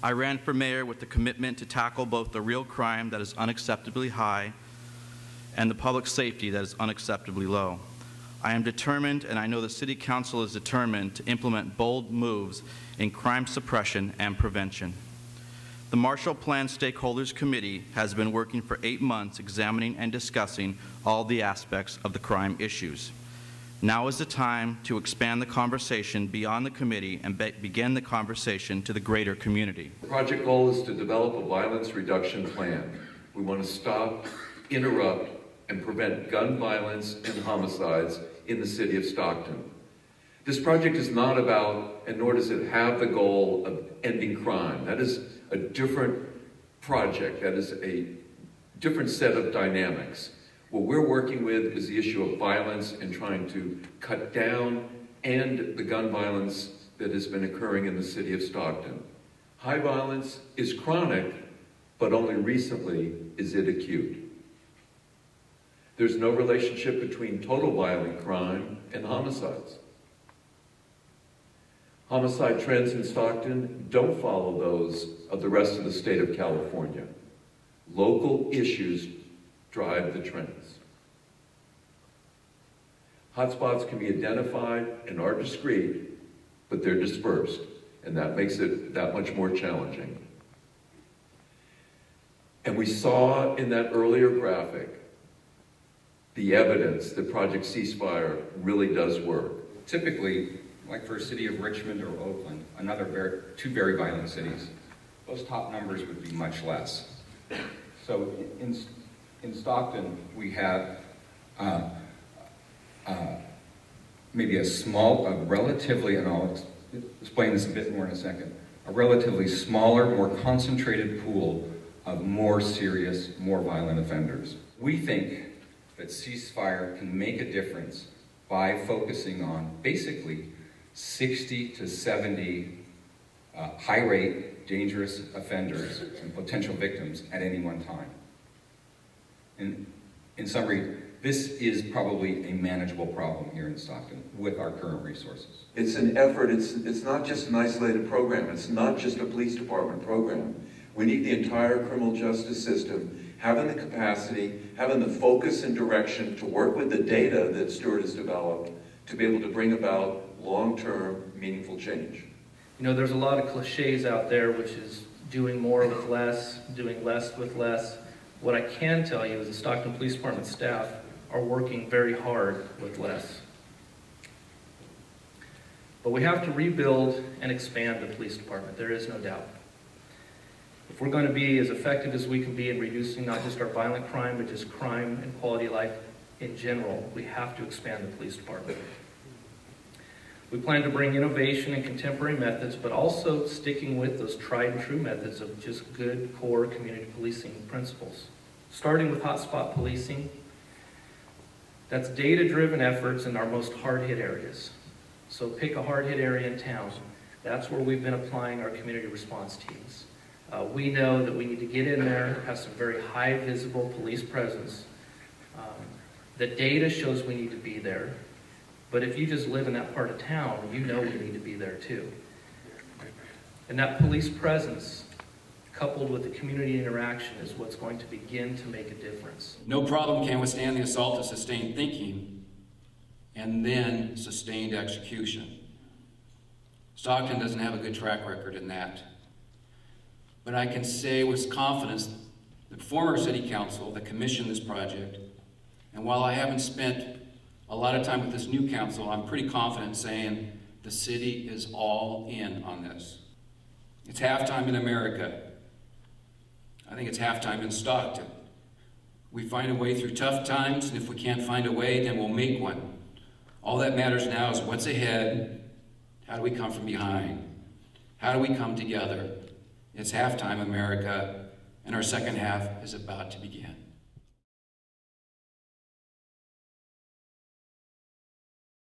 I ran for mayor with the commitment to tackle both the real crime that is unacceptably high and the public safety that is unacceptably low. I am determined, and I know the City Council is determined, to implement bold moves in crime suppression and prevention. The Marshall Plan Stakeholders Committee has been working for 8 months examining and discussing all the aspects of the crime issues. Now is the time to expand the conversation beyond the committee and begin the conversation to the greater community. The project goal is to develop a violence reduction plan. We want to stop, interrupt, and prevent gun violence and homicides in the city of Stockton. This project is not about, and nor does it have the goal of ending crime. That is a different project. That is a different set of dynamics. What we're working with is the issue of violence and trying to cut down and the gun violence that has been occurring in the city of Stockton. High violence is chronic, but only recently is it acute. There's no relationship between total violent crime and homicides. Homicide trends in Stockton don't follow those of the rest of the state of California. Local issues drive the trends. Hotspots can be identified and are discrete, but they're dispersed, and that makes it that much more challenging. And we saw in that earlier graphic the evidence that Project Ceasefire really does work. Typically, like for a city of Richmond or Oakland, two very violent cities, those top numbers would be much less. So in Stockton, we have maybe a relatively, and I'll explain this a bit more in a second, a relatively smaller, more concentrated pool of more serious, more violent offenders. We think that Ceasefire can make a difference by focusing on basically 60 to 70 high-rate, dangerous offenders and potential victims at any one time. And in summary, this is probably a manageable problem here in Stockton with our current resources. It's an effort. It's not just an isolated program. It's not just a police department program. We need the entire criminal justice system having the capacity, having the focus and direction to work with the data that Stewart has developed to be able to bring about long-term, meaningful change. You know, there's a lot of cliches out there, which is doing more with less, doing less with less. What I can tell you is the Stockton Police Department staff are working very hard with less. But we have to rebuild and expand the police department, there is no doubt. If we're going to be as effective as we can be in reducing not just our violent crime, but just crime and quality of life in general, we have to expand the police department. We plan to bring innovation and contemporary methods, but also sticking with those tried and true methods of just good core community policing principles. Starting with hotspot policing, that's data-driven efforts in our most hard-hit areas. So pick a hard-hit area in town. That's where we've been applying our community response teams. We know that we need to get in there, have some very high visible police presence. The data shows we need to be there, but if you just live in that part of town, you know we need to be there too. And that police presence, coupled with the community interaction, is what's going to begin to make a difference. No problem can withstand the assault of sustained thinking and then sustained execution. Stockton doesn't have a good track record in that. But I can say with confidence, the former city council that commissioned this project, and while I haven't spent a lot of time with this new council, I'm pretty confident saying the city is all in on this. It's halftime in America. I think it's halftime in Stockton. We find a way through tough times, and if we can't find a way, then we'll make one. All that matters now is what's ahead. How do we come from behind? How do we come together? It's halftime, America, and our second half is about to begin.